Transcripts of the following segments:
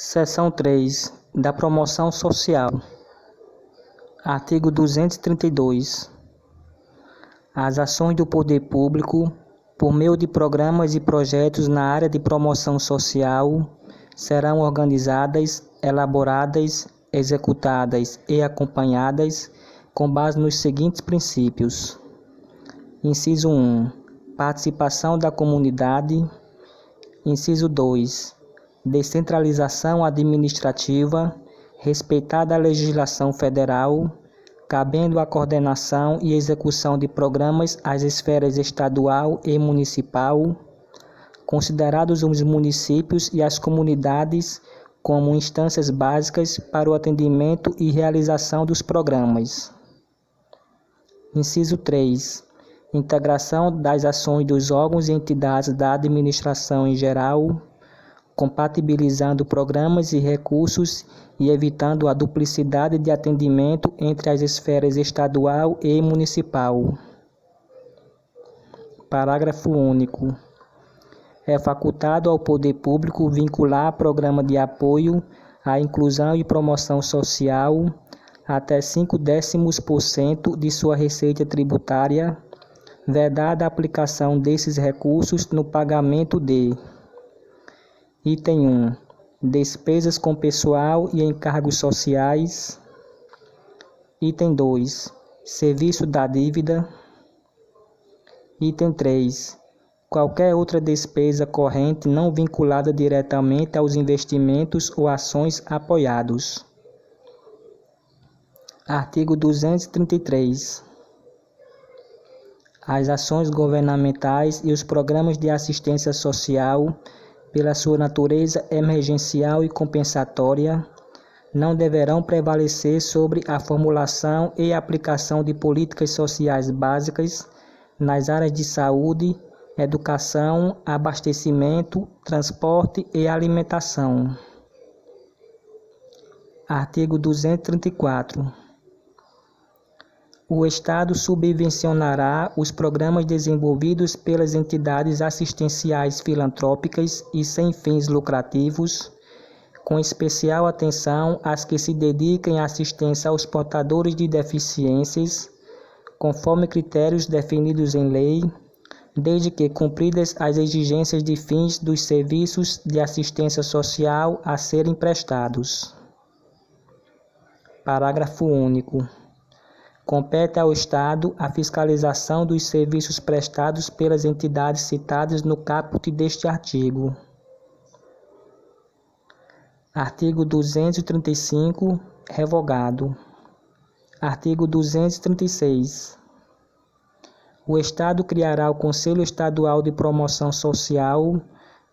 Seção 3 da Promoção Social. Artigo 232. As ações do poder público, por meio de programas e projetos na área de promoção social, serão organizadas, elaboradas, executadas e acompanhadas com base nos seguintes princípios. Inciso 1. Participação da comunidade. Inciso 2. Descentralização administrativa, respeitada a legislação federal, cabendo a coordenação e execução de programas às esferas estadual e municipal, considerados os municípios e as comunidades como instâncias básicas para o atendimento e realização dos programas. Inciso 3. Integração das ações dos órgãos e entidades da administração em geral, compatibilizando programas e recursos e evitando a duplicidade de atendimento entre as esferas estadual e municipal. Parágrafo único. É facultado ao poder público vincular programa de apoio à inclusão e promoção social até 0,5% de sua receita tributária, vedada a aplicação desses recursos no pagamento de: Item 1. Despesas com pessoal e encargos sociais. Item 2. Serviço da dívida. Item 3. Qualquer outra despesa corrente não vinculada diretamente aos investimentos ou ações apoiados. Artigo 233. As ações governamentais e os programas de assistência social, pela sua natureza emergencial e compensatória, não deverão prevalecer sobre a formulação e aplicação de políticas sociais básicas nas áreas de saúde, educação, abastecimento, transporte e alimentação. Artigo 234. O Estado subvencionará os programas desenvolvidos pelas entidades assistenciais filantrópicas e sem fins lucrativos, com especial atenção às que se dediquem à assistência aos portadores de deficiências, conforme critérios definidos em lei, desde que cumpridas as exigências de fins dos serviços de assistência social a serem prestados. Parágrafo único. Compete ao Estado a fiscalização dos serviços prestados pelas entidades citadas no caput deste artigo. Artigo 235, revogado. Artigo 236. O Estado criará o Conselho Estadual de Promoção Social,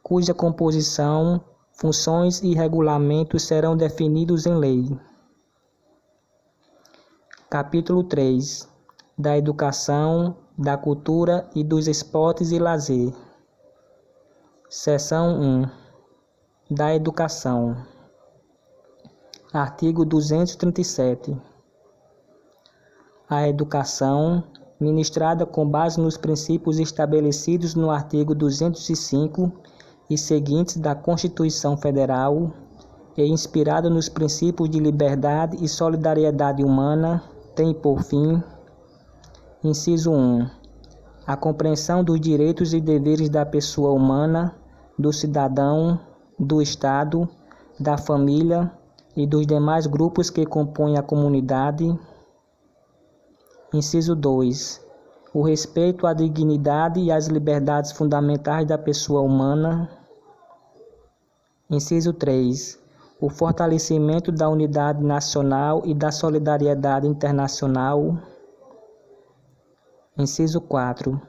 cuja composição, funções e regulamentos serão definidos em lei. Capítulo 3. Da Educação, da Cultura e dos Esportes e Lazer. Seção 1. Da Educação. Artigo 237. A educação, ministrada com base nos princípios estabelecidos no artigo 205 e seguintes da Constituição Federal, e inspirada nos princípios de liberdade e solidariedade humana, tem por fim: Inciso 1. A compreensão dos direitos e deveres da pessoa humana, do cidadão, do Estado, da família e dos demais grupos que compõem a comunidade. Inciso 2. O respeito à dignidade e às liberdades fundamentais da pessoa humana. Inciso 3. O fortalecimento da unidade nacional e da solidariedade internacional. Inciso 4.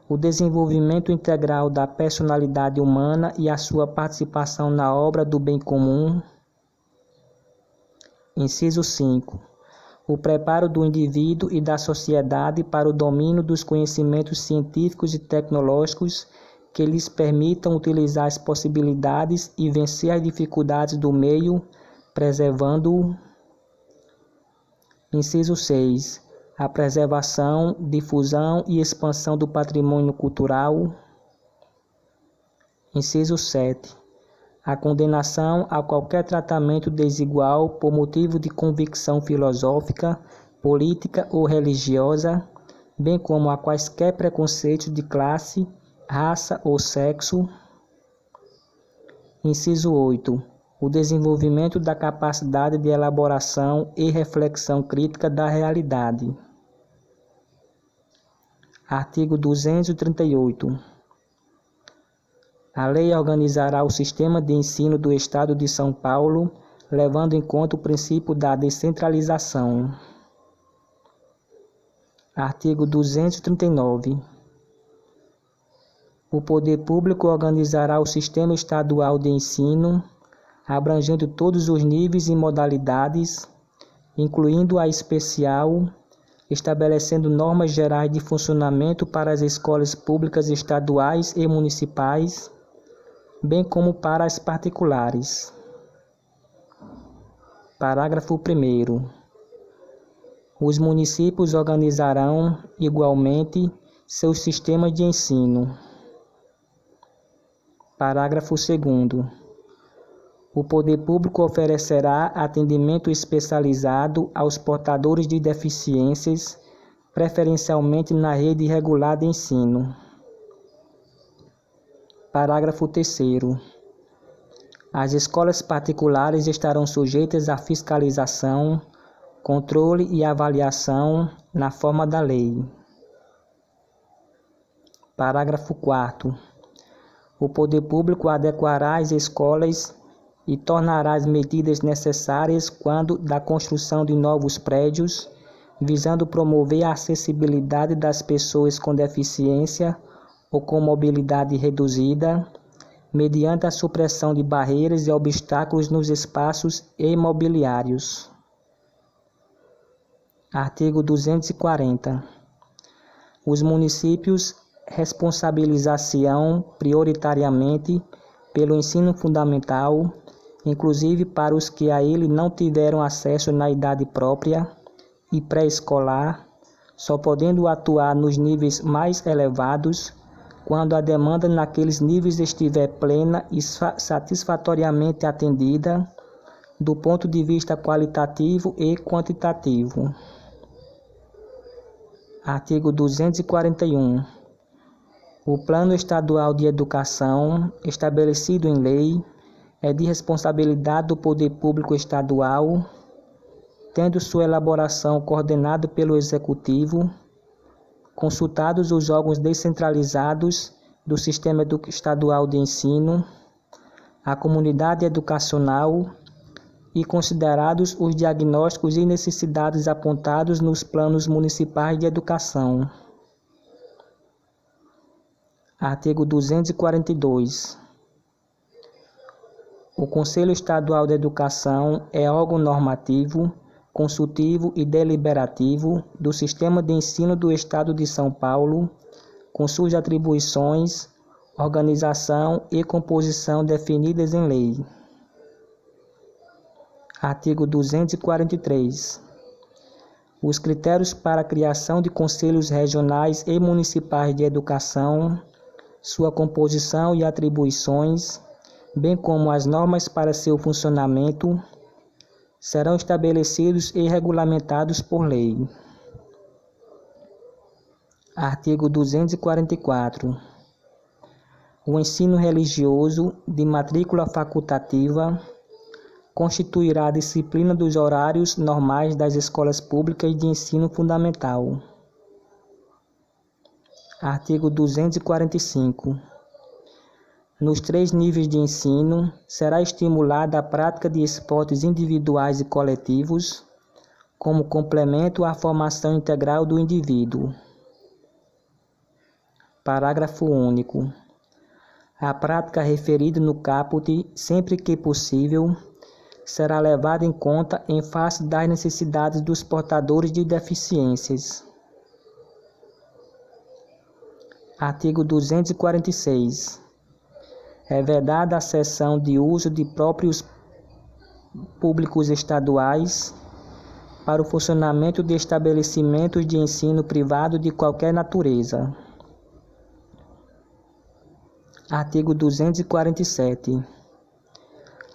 O desenvolvimento integral da personalidade humana e a sua participação na obra do bem comum. Inciso 5. O preparo do indivíduo e da sociedade para o domínio dos conhecimentos científicos e tecnológicos que lhes permitam utilizar as possibilidades e vencer as dificuldades do meio, preservando-o. Inciso 6. A preservação, difusão e expansão do patrimônio cultural. Inciso 7. a condenação a qualquer tratamento desigual por motivo de convicção filosófica, política ou religiosa, bem como a quaisquer preconceitos de classe, raça ou sexo. Inciso 8. O desenvolvimento da capacidade de elaboração e reflexão crítica da realidade. Artigo 238. A lei organizará o sistema de ensino do Estado de São Paulo, levando em conta o princípio da descentralização. Artigo 239. O poder público organizará o sistema estadual de ensino, abrangendo todos os níveis e modalidades, incluindo a especial, estabelecendo normas gerais de funcionamento para as escolas públicas estaduais e municipais, bem como para as particulares. Parágrafo 1º. Os municípios organizarão, igualmente, seus sistemas de ensino. Parágrafo 2º. O poder público oferecerá atendimento especializado aos portadores de deficiências, preferencialmente na rede regular de ensino. Parágrafo 3º. As escolas particulares estarão sujeitas à fiscalização, controle e avaliação na forma da lei. Parágrafo 4º. O poder público adequará as escolas e tornará as medidas necessárias quando da construção de novos prédios, visando promover a acessibilidade das pessoas com deficiência ou com mobilidade reduzida, mediante a supressão de barreiras e obstáculos nos espaços imobiliários. Artigo 240. Os municípios responsabilizar-se-ão prioritariamente pelo ensino fundamental, inclusive para os que a ele não tiveram acesso na idade própria e pré-escolar, só podendo atuar nos níveis mais elevados, quando a demanda naqueles níveis estiver plena e satisfatoriamente atendida, do ponto de vista qualitativo e quantitativo. Artigo 241. O Plano Estadual de Educação, estabelecido em lei, é de responsabilidade do Poder Público Estadual, tendo sua elaboração coordenada pelo Executivo, consultados os órgãos descentralizados do Sistema Estadual de Ensino, a comunidade educacional e considerados os diagnósticos e necessidades apontados nos planos municipais de educação. Artigo 242. O Conselho Estadual de Educação é órgão normativo, consultivo e deliberativo do Sistema de Ensino do Estado de São Paulo, com suas atribuições, organização e composição definidas em lei. Artigo 243. Os critérios para a criação de conselhos regionais e municipais de educação, sua composição e atribuições, bem como as normas para seu funcionamento, serão estabelecidos e regulamentados por lei. Artigo 244. O ensino religioso de matrícula facultativa constituirá a disciplina dos horários normais das escolas públicas de ensino fundamental. Artigo 245. Nos 3 níveis de ensino, será estimulada a prática de esportes individuais e coletivos, como complemento à formação integral do indivíduo. Parágrafo único. A prática referida no caput, sempre que possível, será levada em conta em face das necessidades dos portadores de deficiências. Artigo 246. É vedada a cessão de uso de próprios públicos estaduais para o funcionamento de estabelecimentos de ensino privado de qualquer natureza. Artigo 247.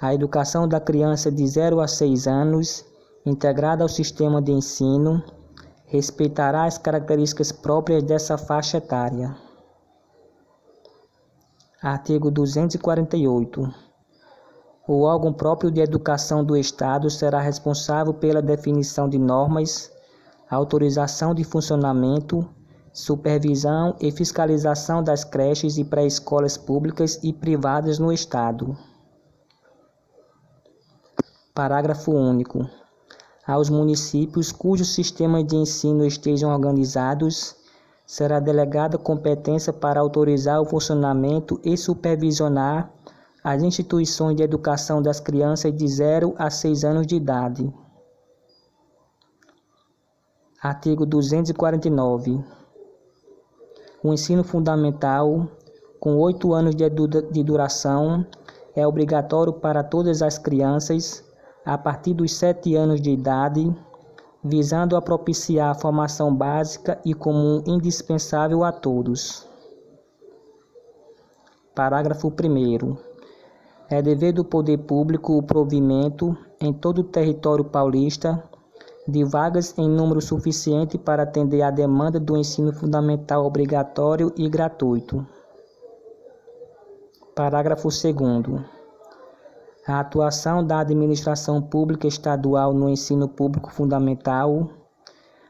A educação da criança de 0 a 6 anos, integrada ao sistema de ensino, respeitará as características próprias dessa faixa etária. Artigo 248. O órgão próprio de educação do Estado será responsável pela definição de normas, autorização de funcionamento, supervisão e fiscalização das creches e pré-escolas públicas e privadas no Estado. Parágrafo único. Aos municípios cujos sistemas de ensino estejam organizados, será delegada competência para autorizar o funcionamento e supervisionar as instituições de educação das crianças de 0 a 6 anos de idade. Artigo 249. O ensino fundamental, com 8 anos de duração, é obrigatório para todas as crianças a partir dos 7 anos de idade, visando a propiciar a formação básica e comum indispensável a todos. Parágrafo 1º. É dever do poder público o provimento, em todo o território paulista, de vagas em número suficiente para atender à demanda do ensino fundamental obrigatório e gratuito. Parágrafo 2º. A atuação da administração pública estadual no ensino público fundamental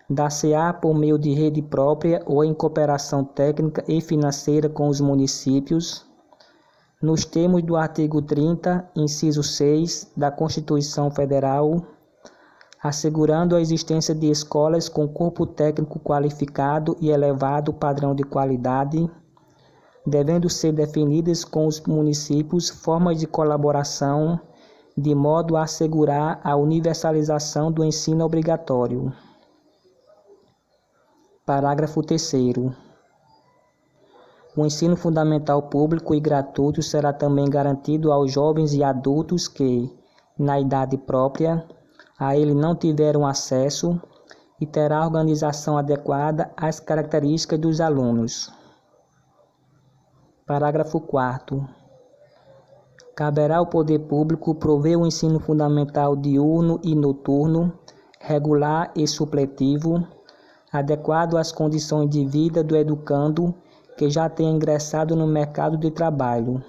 dar-se-á por meio de rede própria ou em cooperação técnica e financeira com os municípios, nos termos do artigo 30, inciso 6 da Constituição Federal, assegurando a existência de escolas com corpo técnico qualificado e elevado padrão de qualidade, devendo ser definidas com os municípios formas de colaboração, de modo a assegurar a universalização do ensino obrigatório. Parágrafo 3º. O ensino fundamental público e gratuito será também garantido aos jovens e adultos que, na idade própria, a ele não tiveram acesso e terá organização adequada às características dos alunos. Parágrafo 4º. Caberá ao poder público prover o ensino fundamental diurno e noturno, regular e supletivo, adequado às condições de vida do educando que já tenha ingressado no mercado de trabalho.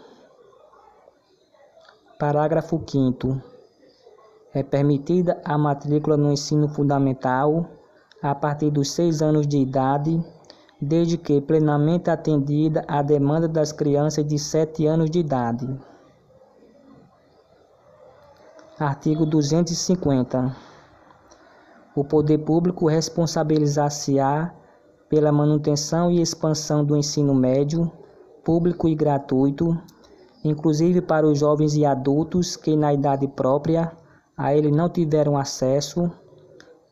Parágrafo 5º. É permitida a matrícula no ensino fundamental a partir dos 6 anos de idade, desde que plenamente atendida à demanda das crianças de 7 anos de idade. Artigo 250. O poder público responsabilizar-se-á pela manutenção e expansão do ensino médio, público e gratuito, inclusive para os jovens e adultos que na idade própria a ele não tiveram acesso,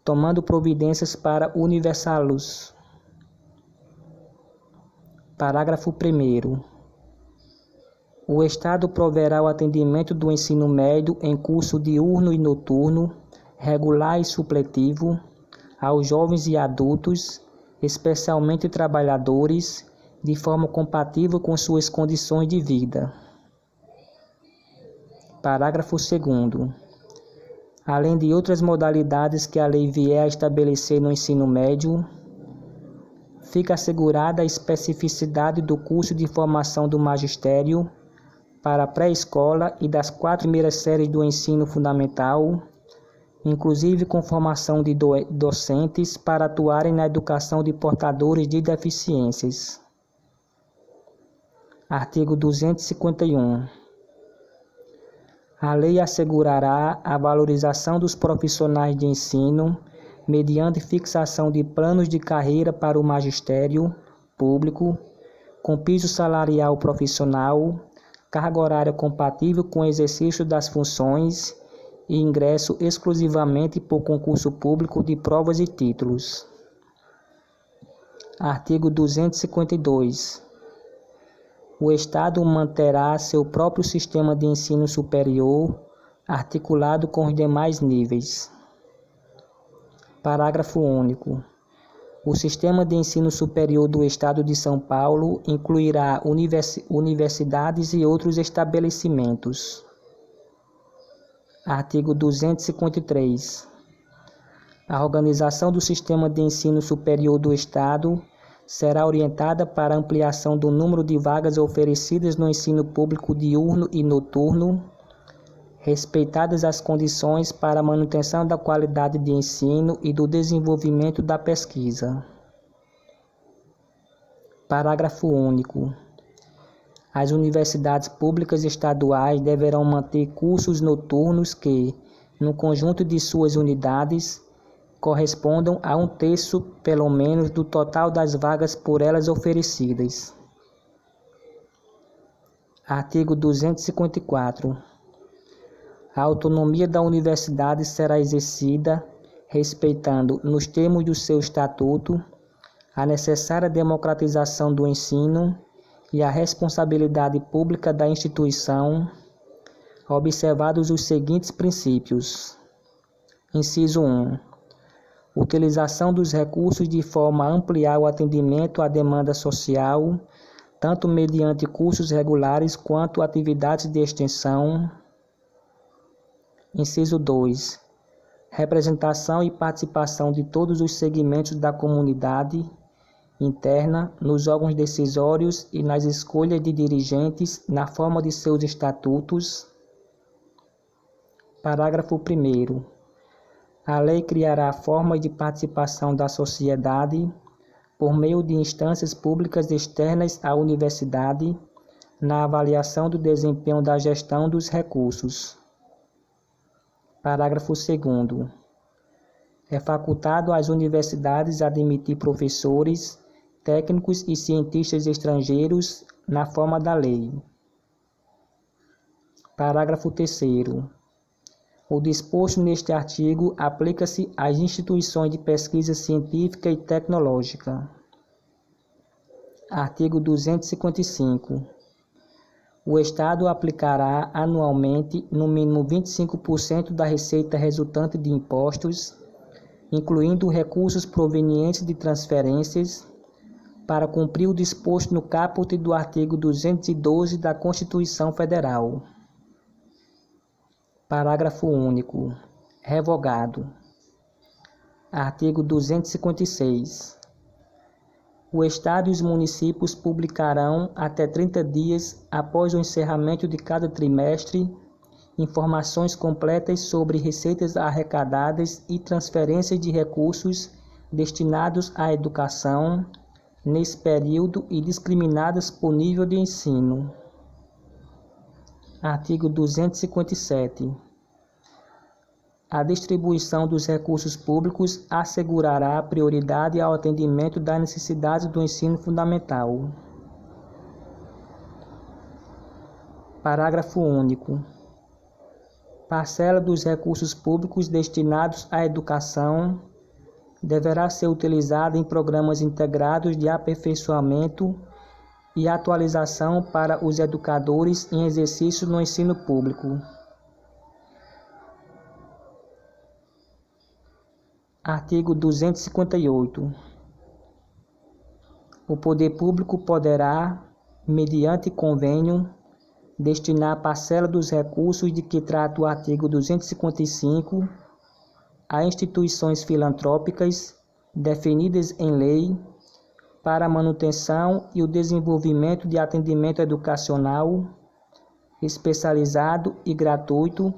tomando providências para universá-los. Parágrafo 1º. O Estado proverá o atendimento do ensino médio em curso diurno e noturno, regular e supletivo, aos jovens e adultos, especialmente trabalhadores, de forma compatível com suas condições de vida. Parágrafo 2º. Além de outras modalidades que a lei vier a estabelecer no ensino médio, fica assegurada a especificidade do curso de formação do magistério para a pré-escola e das 4 primeiras séries do ensino fundamental, inclusive com formação de docentes para atuarem na educação de portadores de deficiências. Artigo 251. A lei assegurará a valorização dos profissionais de ensino mediante fixação de planos de carreira para o magistério público, com piso salarial profissional, carga horária compatível com o exercício das funções e ingresso exclusivamente por concurso público de provas e títulos. Artigo 252. O Estado manterá seu próprio sistema de ensino superior, articulado com os demais níveis. Parágrafo único. O sistema de ensino superior do Estado de São Paulo incluirá universidades e outros estabelecimentos. Artigo 253. A organização do sistema de ensino superior do Estado será orientada para a ampliação do número de vagas oferecidas no ensino público diurno e noturno, respeitadas as condições para a manutenção da qualidade de ensino e do desenvolvimento da pesquisa. Parágrafo único. As universidades públicas estaduais deverão manter cursos noturnos que, no conjunto de suas unidades, correspondam a 1/3, pelo menos, do total das vagas por elas oferecidas. Artigo 254. A autonomia da universidade será exercida, respeitando, nos termos do seu estatuto, a necessária democratização do ensino e a responsabilidade pública da instituição, observados os seguintes princípios. Inciso 1. Utilização dos recursos de forma a ampliar o atendimento à demanda social, tanto mediante cursos regulares quanto atividades de extensão. Inciso 2. Representação e participação de todos os segmentos da comunidade interna nos órgãos decisórios e nas escolhas de dirigentes na forma de seus estatutos. Parágrafo 1º. A lei criará formas de participação da sociedade por meio de instâncias públicas externas à universidade na avaliação do desempenho da gestão dos recursos. Parágrafo 2º. É facultado às universidades admitir professores, técnicos e cientistas estrangeiros na forma da lei. Parágrafo 3º. O disposto neste artigo aplica-se às instituições de pesquisa científica e tecnológica. Artigo 255. O Estado aplicará anualmente no mínimo 25% da receita resultante de impostos, incluindo recursos provenientes de transferências, para cumprir o disposto no caput do artigo 212 da Constituição Federal. Parágrafo único. Revogado. Artigo 256. O Estado e os municípios publicarão, até 30 dias após o encerramento de cada trimestre, informações completas sobre receitas arrecadadas e transferências de recursos destinados à educação nesse período e discriminadas por nível de ensino. Artigo 257. A distribuição dos recursos públicos assegurará prioridade ao atendimento das necessidades do ensino fundamental. Parágrafo único. Parcela dos recursos públicos destinados à educação deverá ser utilizada em programas integrados de aperfeiçoamento e atualização para os educadores em exercício no ensino público. Artigo 258. O poder público poderá, mediante convênio, destinar parcela dos recursos de que trata o artigo 255 a instituições filantrópicas definidas em lei para a manutenção e o desenvolvimento de atendimento educacional especializado e gratuito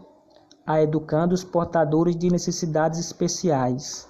a educandos portadores de necessidades especiais.